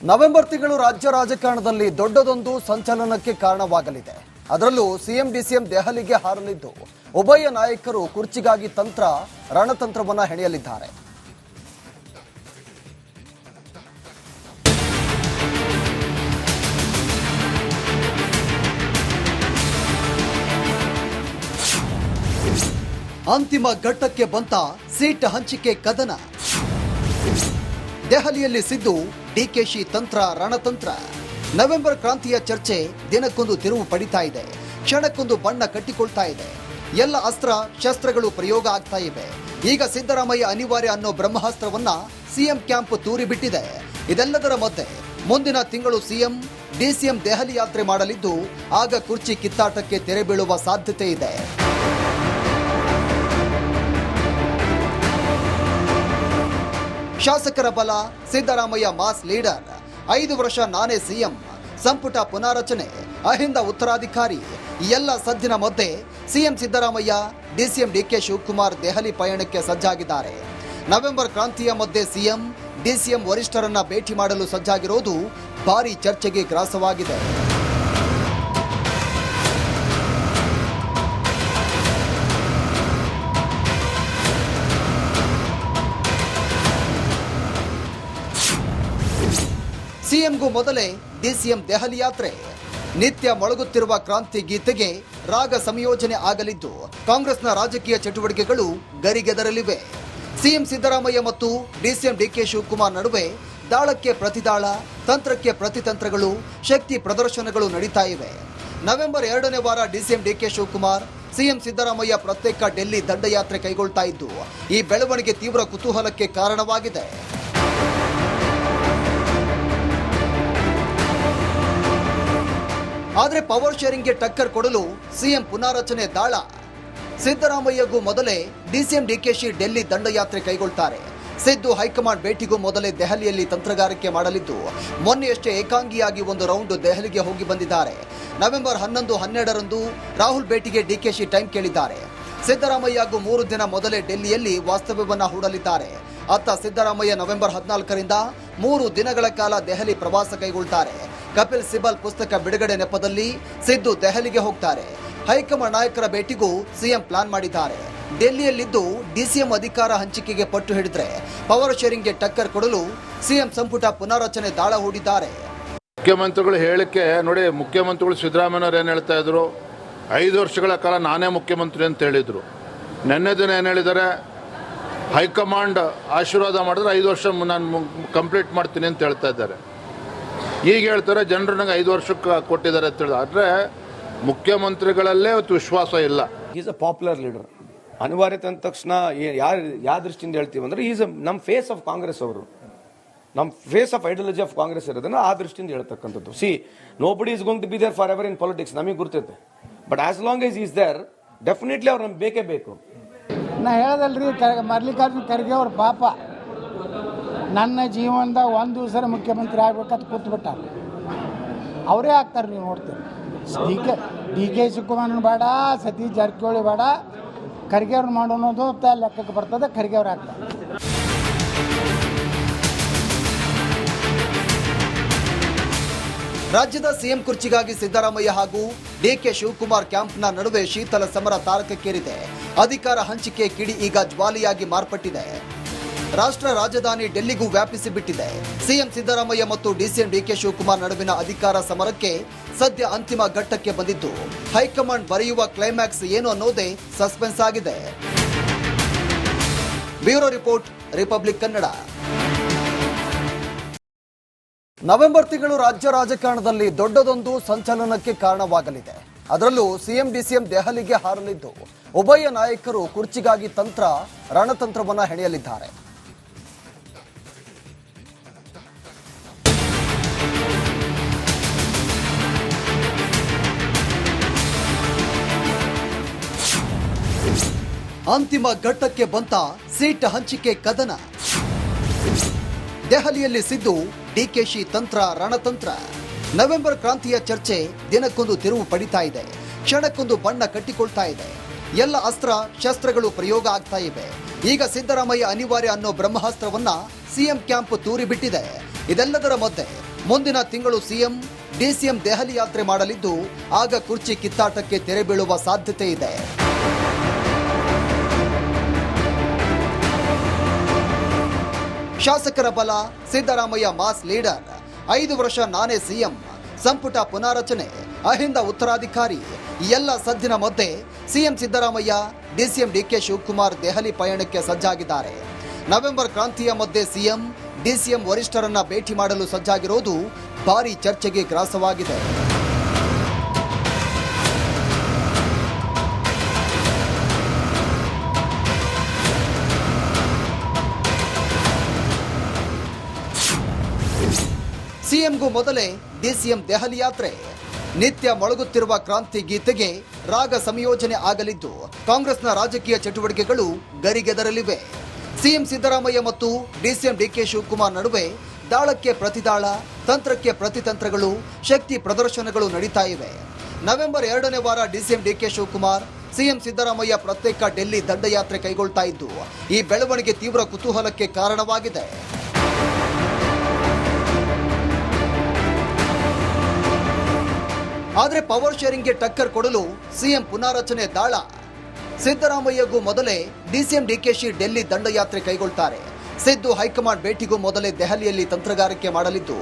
November ತಿಂಗಳು ರಾಜ್ಯ ರಾಜಕಾರಣದಲ್ಲಿ ದೊಡ್ಡದೊಂದು ಸಂಚಲನಕ್ಕೆ ಕಾರಣವಾಗಲಿದೆ. ಅದರಲ್ಲೂ ಸಿಎಂ ಡಿಸಿಎಂ ದೆಹಲಿಗೆ ಹಾರಲಿದ್ದು ಉಭಯ ನಾಯಕರು ಕುರ್ಚಿಗಾಗಿ ರಣತಂತ್ರವನ್ನ ಹೆಣೆಯಲಿದ್ದಾರೆ. ಅಂತಿಮ ಘಟ್ಟಕ್ಕೆ ಬಂತ ಸೀಟ್ ಹಂಚಿಕೆ ಕದನ. ದೆಹಲಿಯಲ್ಲಿ ಸಿದ್ದು ಡಿಕೆಶಿ ರಣತಂತ್ರ. ನವೆಂಬರ್ ಕ್ರಾಂತಿಯ ಚರ್ಚೆ ದಿನಕ್ಕೊಂದು ತಿರುವು ಪಡಿತಾ ಇದೆ. ಕ್ಷಣಕ್ಕೊಂದು ಬಣ್ಣ ಕಟ್ಟಿಕೊಳ್ತಾ ಇದೆ. ಎಲ್ಲ ಅಸ್ತ್ರ ಶಸ್ತ್ರಗಳು ಪ್ರಯೋಗ ಆಗ್ತಾ ಇವೆ. ಈಗ ಸಿದ್ದರಾಮಯ್ಯ ಅನಿವಾರ್ಯ ಅನ್ನೋ ಬ್ರಹ್ಮಾಸ್ತ್ರವನ್ನ ಸಿಎಂ ಕ್ಯಾಂಪ್ ತೂರಿ ಬಿಟ್ಟಿದೆ. ಇದೆಲ್ಲದರ ಮಧ್ಯೆ ಮುಂದಿನ ತಿಂಗಳು ಸಿಎಂ ಡಿಸಿಎಂ ದೆಹಲಿ ಯಾತ್ರೆ ಮಾಡಲಿದ್ದು ಆಗ ಕುರ್ಚಿ ಕಿತ್ತಾಟಕ್ಕೆ ತೆರೆ ಬೀಳುವ ಸಾಧ್ಯತೆ ಇದೆ. ಶಾಸಕರ ಬಲ, ಸಿದ್ದರಾಮಯ್ಯ ಮಾಸ್ ಲೀಡರ್, 5 ವರ್ಷ ನಾನೇ ಸಿಎಂ, ಸಂಪುಟ ಪುನಾರಚನೆ, ಅಹಿಂದ ಉತ್ತರಾಧಿಕಾರಿ, ಈ ಎಲ್ಲ ಸದ್ದಿನ ಮಧ್ಯೆ ಸಿಎಂ ಸಿದ್ದರಾಮಯ್ಯ ಡಿಸಿಎಂ ಡಿಕೆ ಶಿವಕುಮಾರ್ ದೆಹಲಿ ಪಯಣಕ್ಕೆ ಸಜ್ಜಾಗಿದ್ದಾರೆ. ನವೆಂಬರ್ ಕ್ರಾಂತಿಯ ಮಧ್ಯೆ ಸಿಎಂ ಡಿಸಿಎಂ ವರಿಷ್ಠರನ್ನ ಭೇಟಿ ಮಾಡಲು ಸಜ್ಜಾಗಿರೋದು ಭಾರಿ ಚರ್ಚೆಗೆ ಗ್ರಾಸವಾಗಿದೆ. ಸಿಎಂಗೂ ಮೊದಲೇ ಡಿಸಿಎಂ ದೆಹಲಿ ಯಾತ್ರೆ. ನಿತ್ಯ ಮೊಳಗುತ್ತಿರುವ ಕ್ರಾಂತಿ ಗೀತೆಗೆ ರಾಗ ಸಂಯೋಜನೆ ಆಗಲಿದ್ದು ಕಾಂಗ್ರೆಸ್ನ ರಾಜಕೀಯ ಚಟುವಟಿಕೆಗಳು ಗರಿಗೆದರಲಿವೆ. ಸಿಎಂ ಸಿದ್ದರಾಮಯ್ಯ ಮತ್ತು ಡಿಸಿಎಂ ಡಿಕೆ ಶಿವಕುಮಾರ್ ನಡುವೆ ದಾಳಕ್ಕೆ ಪ್ರತಿದಾಳ, ತಂತ್ರಕ್ಕೆ ಪ್ರತಿತಂತ್ರಗಳು, ಶಕ್ತಿ ಪ್ರದರ್ಶನಗಳು ನಡೀತಾ ಇವೆ. ನವೆಂಬರ್ 2ನೇ ವಾರ ಡಿಸಿಎಂ ಡಿಕೆ ಶಿವಕುಮಾರ್, ಸಿಎಂ ಸಿದ್ದರಾಮಯ್ಯ ಪ್ರತ್ಯೇಕ ಡೆಲ್ಲಿ ದಂಡಯಾತ್ರೆ ಕೈಗೊಳ್ತಾ ಇದ್ದು ಈ ಬೆಳವಣಿಗೆ ತೀವ್ರ ಕುತೂಹಲಕ್ಕೆ ಕಾರಣವಾಗಿದೆ. ಆದರೆ ಪವರ್ ಶೇರಿಂಗ್ಗೆ ಟಕ್ಕರ್ ಕೊಡಲು ಸಿಎಂ ಪುನಾರಚನೆ ದಾಳ. ಸಿದ್ದರಾಮಯ್ಯಗೂ ಮೊದಲೇ ಡಿಸಿಎಂ ಡಿಕೆಶಿ ಡೆಲ್ಲಿ ದಂಡಯಾತ್ರೆ ಕೈಗೊಳ್ತಾರೆ. ಸಿದ್ದು ಹೈಕಮಾಂಡ್ ಭೇಟಿಗೂ ಮೊದಲೇ ದೆಹಲಿಯಲ್ಲಿ ತಂತ್ರಗಾರಿಕೆ ಮಾಡಲಿದ್ದು ಮೊನ್ನೆಯಷ್ಟೇ ಏಕಾಂಗಿಯಾಗಿ ಒಂದು ರೌಂಡ್ ದೆಹಲಿಗೆ ಹೋಗಿ ಬಂದಿದ್ದಾರೆ. ನವೆಂಬರ್ 11, 12ರಂದು ರಾಹುಲ್ ಭೇಟಿಗೆ ಡಿಕೆಶಿ ಟೈಮ್ ಕೇಳಿದ್ದಾರೆ. ಸಿದ್ದರಾಮಯ್ಯಗೂ 3 ದಿನ ಮೊದಲೇ ಡೆಲ್ಲಿಯಲ್ಲಿ ವಾಸ್ತವ್ಯವನ್ನ ಹೂಡಲಿದ್ದಾರೆ. ಅತ್ತ ಸಿದ್ದರಾಮಯ್ಯ ನವೆಂಬರ್ 14ರಿಂದ 3 ದಿನಗಳ ಕಾಲ ದೆಹಲಿ ಪ್ರವಾಸ ಕೈಗೊಳ್ತಾರೆ. ಕಪಿಲ್ ಸಿಬಲ್ ಪುಸ್ತಕ ಬಿಡುಗಡೆ ನೆಪದಲ್ಲಿ ಸಿದ್ದು ದೆಹಲಿಗೆ ಹೋಗ್ತಾರೆ. ಹೈಕಮಾಂಡ್ ನಾಯಕರ ಭೇಟಿಗೂ ಸಿಎಂ ಪ್ಲಾನ್ ಮಾಡಿದ್ದಾರೆ. ಡೆಲ್ಲಿಯಲ್ಲಿದ್ದು ಡಿಸಿಎಂ ಅಧಿಕಾರ ಹಂಚಿಕೆಗೆ ಪಟ್ಟು ಹಿಡಿದ್ರೆ ಪವರ್ ಶೇರಿಂಗ್ಗೆ ಟಕ್ಕರ್ ಕೊಡಲು ಸಿಎಂ ಸಂಪುಟ ಪುನಾರಚನೆ ದಾಳ ಹೂಡಿದ್ದಾರೆ. ಮುಖ್ಯಮಂತ್ರಿಗಳು ಹೇಳಿಕೆ ನೋಡಿ, ಮುಖ್ಯಮಂತ್ರಿಗಳು ಸಿದ್ದರಾಮಯ್ಯವ್ರು ಏನು ಹೇಳ್ತಾ ಇದ್ರು, 5 ವರ್ಷಗಳ ಕಾಲ ನಾನೇ ಮುಖ್ಯಮಂತ್ರಿ ಅಂತ ಹೇಳಿದ್ರು. ನಿನ್ನೆ ದಿನ ಏನು ಹೇಳಿದ್ದಾರೆ, ಹೈಕಮಾಂಡ್ ಆಶೀರ್ವಾದ ಮಾಡಿದ್ರೆ 5 ವರ್ಷ ನಾನು ಕಂಪ್ಲೀಟ್ ಮಾಡ್ತೀನಿ ಅಂತ ಹೇಳ್ತಾ ಇದ್ದಾರೆ. ಈಗ ಹೇಳ್ತಾರೆ ಜನರು ನಂಗೆ 5 ವರ್ಷಕ್ಕೆ ಕೊಟ್ಟಿದ್ದಾರೆ ಅಂತ ಹೇಳಿದ್ರೆ, ಆದರೆ ಮುಖ್ಯಮಂತ್ರಿಗಳಲ್ಲೇ ವಿಶ್ವಾಸ ಇಲ್ಲ. Is a popular leader. ಅನಿವಾರ್ಯತೆ ಅಂದ ತಕ್ಷಣ ಯಾವ ದೃಷ್ಟಿಯಿಂದ ಹೇಳ್ತೀವಿ ಅಂದ್ರೆ ಈಸ್ ನಮ್ಮ ಫೇಸ್ ಆಫ್ ಕಾಂಗ್ರೆಸ್. ಅವರು ನಮ್ಮ face of ideology of Congress ಇರೋದನ್ನ ಆ ದೃಷ್ಟಿಯಿಂದ ಹೇಳ್ತಕ್ಕಂಥದ್ದು. See nobody is going to be there forever in politics, ನಮಗೆ ಗುರ್ತೈತೆ. But as long as is there definitely ಅವ್ರು ನಮ್ಗೆ ಬೇಕೇ ಬೇಕು. ನಾ ಹೇಳದಲ್ರಿ, ಮಲ್ಲಿಕಾರ್ಜುನ ಖರ್ಗೆ ಅವ್ರ ಪಾಪ ನನ್ನ ಜೀವನದಾಗ 1 ದಿವಸ ಮುಖ್ಯಮಂತ್ರಿ ಆಗ್ಬೇಕಂತ ಕೂತ್ಬಿಟ್ಟ. ಅವರೇ ಆಗ್ತಾರೆ. ನೀವು ನೋಡ್ತೀರಿ, ಡಿ ಕೆ ಶಿವಕುಮಾರ್ ಬೇಡ, ಸತೀಶ್ ಜಾರಕಿಹೊಳಿ ಬೇಡ, ಖರ್ಗೆ ಅವ್ರನ್ನ ಮಾಡೋದು ಲೆಕ್ಕಕ್ಕೆ ಬರ್ತದೆ. ಖರ್ಗೆ ಅವ್ರು ಆಗ್ತಾರೆ. ರಾಜ್ಯದ ಸಿಎಂ ಕುರ್ಚಿಗಾಗಿ ಸಿದ್ದರಾಮಯ್ಯ ಹಾಗೂ ಡಿಕೆ ಶಿವಕುಮಾರ್ ಕ್ಯಾಂಪ್ನ ನಡುವೆ ಶೀತಲ ಸಮರ ತಾರಕಕ್ಕೇರಿದೆ. ಅಧಿಕಾರ ಹಂಚಿಕೆ ಕಿಡಿ ಈಗ ಜ್ವಾಲೆಯಾಗಿ ಮಾರ್ಪಟ್ಟಿದೆ. ರಾಷ್ಟ್ರ ರಾಜಧಾನಿ ಡೆಲ್ಲಿಗೂ ವ್ಯಾಪಿಸಿ ಬಿಟ್ಟಿದೆ. ಸಿಎಂ ಸಿದ್ದರಾಮಯ್ಯ ಮತ್ತು ಡಿಸಿಎಂ ಡಿಕೆ ಶಿವಕುಮಾರ್ ನಡುವಿನ ಅಧಿಕಾರ ಸಮರಕ್ಕೆ ಸದ್ಯ ಅಂತಿಮ ಘಟ್ಟಕ್ಕೆ ಬಂದಿದ್ದು ಹೈಕಮಾಂಡ್ ಬರೆಯುವ ಕ್ಲೈಮ್ಯಾಕ್ಸ್ ಏನು ಅನ್ನೋದೇ ಸಸ್ಪೆನ್ಸ್ ಆಗಿದೆ. Bureau report, republic Kannada. November ತಿಂಗಳು ರಾಜ್ಯ ರಾಜಕಾರಣದಲ್ಲಿ ದೊಡ್ಡದೊಂದು ಸಂಚಲನಕ್ಕೆ ಕಾರಣವಾಗಲಿದೆ. ಅದರಲ್ಲೂ ಸಿಎಂ ಡಿಸಿಎಂ ದೆಹಲಿಗೆ ಹಾರಲಿದ್ದು ಉಭಯ ನಾಯಕರು ಕುರ್ಚಿಗಾಗಿ ರಣತಂತ್ರವನ್ನ ಹೆಣೆಯಲಿದ್ದಾರೆ. ಅಂತಿಮ ಘಟ್ಟಕ್ಕೆ ಬಂತ ಸೀಟ್ ಹಂಚಿಕೆ ಕದನ. ದೆಹಲಿಯಲ್ಲಿ ಸಿದ್ದು ಡಿಕೆಶಿ ರಣತಂತ್ರ. ನವೆಂಬರ್ ಕ್ರಾಂತಿಯ ಚರ್ಚೆ ದಿನಕ್ಕೊಂದು ತಿರುವು ಪಡಿತಾ ಇದೆ. ಕ್ಷಣಕ್ಕೊಂದು ಬಣ್ಣ ಕಟ್ಟಿಕೊಳ್ತಾ ಇದೆ. ಎಲ್ಲ ಅಸ್ತ್ರ ಶಸ್ತ್ರಗಳು ಪ್ರಯೋಗ ಆಗ್ತಾ ಇವೆ. ಈಗ ಸಿದ್ದರಾಮಯ್ಯ ಅನಿವಾರ್ಯ ಅನ್ನೋ ಬ್ರಹ್ಮಾಸ್ತ್ರವನ್ನ ಸಿಎಂ ಕ್ಯಾಂಪ್ ತೂರಿ ಬಿಟ್ಟಿದೆ. ಇದೆಲ್ಲದರ ಮಧ್ಯೆ ಮುಂದಿನ ತಿಂಗಳು ಸಿಎಂ ಡಿಸಿಎಂ ದೆಹಲಿ ಯಾತ್ರೆ ಮಾಡಲಿದ್ದು ಆಗ ಕುರ್ಚಿ ಕಿತ್ತಾಟಕ್ಕೆ ತೆರೆ ಬೀಳುವ ಸಾಧ್ಯತೆ ಇದೆ. ಶಾಸಕರ ಬಲ, ಸಿದ್ದರಾಮಯ್ಯ ಮಾಸ್ ಲೀಡರ್, 5 ವರ್ಷ ನಾನೇ ಸಿಎಂ, ಸಂಪುಟ ಪುನಾರಚನೆ, ಅಹಿಂದ ಉತ್ತರಾಧಿಕಾರಿ ಎಲ್ಲ ಸದ್ದಿನ ಮಧ್ಯೆ ಸಿಎಂ ಸಿದ್ದರಾಮಯ್ಯ, ಡಿಸಿಎಂ ಡಿಕೆ ಶಿವಕುಮಾರ್ ದೆಹಲಿ ಪಯಣಕ್ಕೆ ಸಜ್ಜಾಗಿದ್ದಾರೆ. ನವೆಂಬರ್ ಕ್ರಾಂತಿಯ ಮಧ್ಯೆ ಸಿಎಂ ಡಿಸಿಎಂ ವರಿಷ್ಠರನ್ನ ಭೇಟಿ ಮಾಡಲು ಸಜ್ಜಾಗಿರೋದು ಭಾರೀ ಚರ್ಚೆಗೆ ಗ್ರಾಸವಾಗಿದೆ. ಸಿಎಂಗೂ ಮೊದಲೇ ಡಿಸಿಎಂ ದೆಹಲಿ ಯಾತ್ರೆ. ನಿತ್ಯ ಮೊಳಗುತ್ತಿರುವ ಕ್ರಾಂತಿ ಗೀತೆಗೆ ರಾಗ ಸಂಯೋಜನೆ ಆಗಲಿದ್ದು ಕಾಂಗ್ರೆಸ್ನ ರಾಜಕೀಯ ಚಟುವಟಿಕೆಗಳು ಗರಿಗೆದರಲಿವೆ. ಸಿಎಂ ಸಿದ್ದರಾಮಯ್ಯ ಮತ್ತು ಡಿಸಿಎಂ ಡಿಕೆ ಶಿವಕುಮಾರ್ ನಡುವೆ ದಾಳಕ್ಕೆ ಪ್ರತಿದಾಳ, ತಂತ್ರಕ್ಕೆ ಪ್ರತಿತಂತ್ರಗಳು, ಶಕ್ತಿ ಪ್ರದರ್ಶನಗಳು ನಡೀತಾ ಇವೆ. ನವೆಂಬರ್ 2ನೇ ವಾರ ಡಿಸಿಎಂ ಡಿಕೆ ಶಿವಕುಮಾರ್, ಸಿಎಂ ಸಿದ್ದರಾಮಯ್ಯ ಪ್ರತ್ಯೇಕ ಡೆಲ್ಲಿ ದಂಡಯಾತ್ರೆ ಕೈಗೊಳ್ತಾ ಇದ್ದು ಈ ಬೆಳವಣಿಗೆ ತೀವ್ರ ಕುತೂಹಲಕ್ಕೆ ಕಾರಣವಾಗಿದೆ. ಆದರೆ ಪವರ್ ಶೇರಿಂಗ್ಗೆ ಟಕ್ಕರ್ ಕೊಡಲು ಸಿಎಂ ಪುನಾರಚನೆ ದಾಳ. ಸಿದ್ದರಾಮಯ್ಯಗೂ ಮೊದಲೇ ಡಿಸಿಎಂ ಡಿಕೆಶಿ ಡೆಲ್ಲಿ ದಂಡಯಾತ್ರೆ ಕೈಗೊಳ್ತಾರೆ. ಸಿದ್ದು ಹೈಕಮಾಂಡ್ ಭೇಟಿಗೂ ಮೊದಲೇ ದೆಹಲಿಯಲ್ಲಿ ತಂತ್ರಗಾರಿಕೆ ಮಾಡಲಿದ್ದು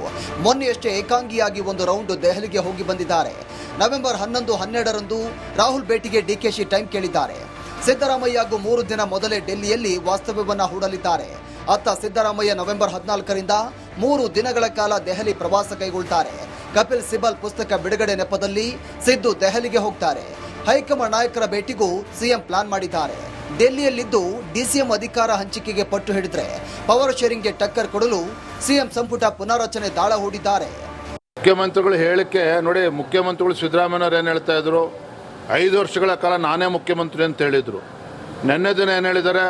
ಮೊನ್ನೆಯಷ್ಟೇ ಏಕಾಂಗಿಯಾಗಿ ಒಂದು ರೌಂಡ್ ದೆಹಲಿಗೆ ಹೋಗಿ ಬಂದಿದ್ದಾರೆ. ನವೆಂಬರ್ 11, 12ರಂದು ರಾಹುಲ್ ಭೇಟಿಗೆ ಡಿಕೆಶಿ ಟೈಮ್ ಕೇಳಿದ್ದಾರೆ. ಸಿದ್ದರಾಮಯ್ಯಗೂ 3 ದಿನ ಮೊದಲೇ ಡೆಲ್ಲಿಯಲ್ಲಿ ವಾಸ್ತವ್ಯವನ್ನ ಹೂಡಲಿದ್ದಾರೆ. ಅತ್ತ ಸಿದ್ದರಾಮಯ್ಯ ನವೆಂಬರ್ 14ರಿಂದ 3 ದಿನಗಳ ಕಾಲ ದೆಹಲಿ ಪ್ರವಾಸ ಕೈಗೊಳ್ತಾರೆ. ಕಪಿಲ್ ಸಿಬಲ್ ಪುಸ್ತಕ ಬಿಡುಗಡೆ ನೆಪದಲ್ಲಿ ಸಿದ್ದು ದೆಹಲಿಗೆ ಹೋಗ್ತಾರೆ. ಹೈಕಮಾಂಡ್ ನಾಯಕರ ಭೇಟಿಗೂ ಸಿಎಂ ಪ್ಲಾನ್ ಮಾಡಿದ್ದಾರೆ. ಡೆಲ್ಲಿಯಲ್ಲಿದ್ದು ಡಿಸಿಎಂ ಅಧಿಕಾರ ಹಂಚಿಕೆಗೆ ಪಟ್ಟು ಹಿಡಿದ್ರೆ ಪವರ್ ಶೇರಿಂಗ್ಗೆ ಟಕ್ಕರ್ ಕೊಡಲು ಸಿಎಂ ಸಂಪುಟ ಪುನಾರಚನೆ ದಾಳ ಹೂಡಿದ್ದಾರೆ. ಮುಖ್ಯಮಂತ್ರಿಗಳು ಹೇಳಿಕೆ ನೋಡಿ, ಮುಖ್ಯಮಂತ್ರಿಗಳು ಸಿದ್ದರಾಮಯ್ಯವ್ರು ಏನು ಹೇಳ್ತಾ ಇದ್ರು, 5 ವರ್ಷಗಳ ಕಾಲ ನಾನೇ ಮುಖ್ಯಮಂತ್ರಿ ಅಂತ ಹೇಳಿದ್ರು. ನಿನ್ನೆ ದಿನ ಏನು ಹೇಳಿದ್ದಾರೆ,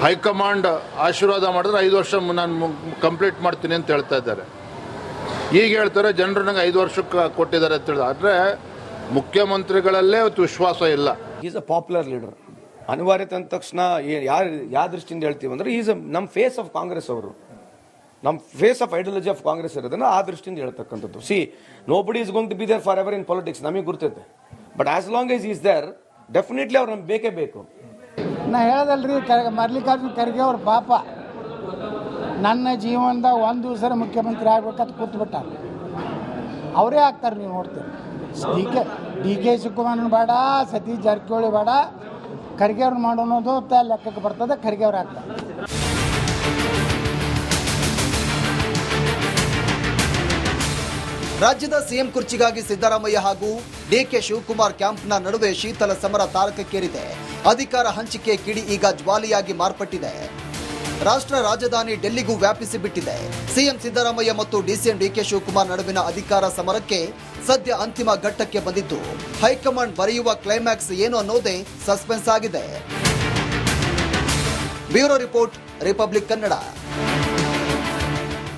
ಹೈಕಮಾಂಡ್ ಆಶೀರ್ವಾದ ಮಾಡಿದ್ರೆ 5 ವರ್ಷ ನಾನು ಕಂಪ್ಲೀಟ್ ಮಾಡ್ತೀನಿ ಅಂತ ಹೇಳ್ತಾ ಇದ್ದಾರೆ. ಈಗ ಹೇಳ್ತಾರೆ ಜನರು ನಂಗೆ 5 ವರ್ಷಕ್ಕೆ ಕೊಟ್ಟಿದ್ದಾರೆ ಅಂತ ಹೇಳಿದ್ರೆ, ಆದರೆ ಮುಖ್ಯಮಂತ್ರಿಗಳಲ್ಲೇ ವಿಶ್ವಾಸ ಇಲ್ಲ. Is a popular leader. ಅನಿವಾರ್ಯತೆ ಅಂದ ತಕ್ಷಣ ಯಾವ ದೃಷ್ಟಿಯಿಂದ ಹೇಳ್ತೀವಿ ಅಂದ್ರೆ ನಮ್ಮ ಫೇಸ್ ಆಫ್ ಕಾಂಗ್ರೆಸ್ ಅವರು, ನಮ್ಮ face of ideology of Congress ಇರೋದನ್ನ ಆ ದೃಷ್ಟಿಯಿಂದ ಹೇಳ್ತಕ್ಕಂಥದ್ದು. See nobody is going to be there forever in politics, ನಮಗೆ ಗುರ್ತೈತೆ. But as long as is there, definitely ಅವ್ರು ನಮ್ಗೆ ಬೇಕೇ ಬೇಕು. ನಾ ಹೇಳದಲ್ರಿ, ಮಲ್ಲಿಕಾರ್ಜುನ ಖರ್ಗೆ ಅವ್ರ ಪಾಪ ನನ್ನ ಜೀವನದಾಗ 1 ದಿವಸ ಮುಖ್ಯಮಂತ್ರಿ ಆಗ್ಬೇಕಂತ ಕೂತ್ಬಿಟ್ಟ. ಅವರೇ ಆಗ್ತಾರೆ, ನೀವು ನೋಡ್ತೀರಿ. ಡಿ ಕೆ ಶಿವಕುಮಾರ್ ಬೇಡ, ಸತೀಶ್ ಜಾರಕಿಹೊಳಿ ಬೇಡ, ಖರ್ಗೆ ಅವ್ರನ್ನ ಮಾಡೋದು ಲೆಕ್ಕಕ್ಕೆ ಬರ್ತದೆ. ಖರ್ಗೆ ಅವ್ರು ಆಗ್ತಾರೆ. ರಾಜ್ಯದ ಸಿಎಂ ಕುರ್ಚಿಗಾಗಿ ಸಿದ್ದರಾಮಯ್ಯ ಹಾಗೂ ಡಿಕೆ ಶಿವಕುಮಾರ್ ಕ್ಯಾಂಪ್ನ ನಡುವೆ ಶೀತಲ ಸಮರ ತಾರಕಕ್ಕೇರಿದೆ. ಅಧಿಕಾರ ಹಂಚಿಕೆ ಕಿಡಿ ಈಗ ಜ್ವಾಲೆಯಾಗಿ ಮಾರ್ಪಟ್ಟಿದೆ. ರಾಷ್ಟ್ರ ರಾಜಧಾನಿ ಡೆಲ್ಲಿಗೂ ವ್ಯಾಪಿಸಿ ಬಿಟ್ಟಿದೆ. ಸಿಎಂ ಸಿದ್ದರಾಮಯ್ಯ ಮತ್ತು ಡಿಸಿಎಂ ಡಿಕೆ ಶಿವಕುಮಾರ್ ನಡುವಿನ ಅಧಿಕಾರ ಸಮರಕ್ಕೆ ಸದ್ಯ ಅಂತಿಮ ಘಟ್ಟಕ್ಕೆ ಬಂದಿದ್ದು ಹೈಕಮಾಂಡ್ ಬರೆಯುವ ಕ್ಲೈಮ್ಯಾಕ್ಸ್ ಏನು ಅನ್ನೋದೇ ಸಸ್ಪೆನ್ಸ್ ಆಗಿದೆ. Bureau report, republic Kannada.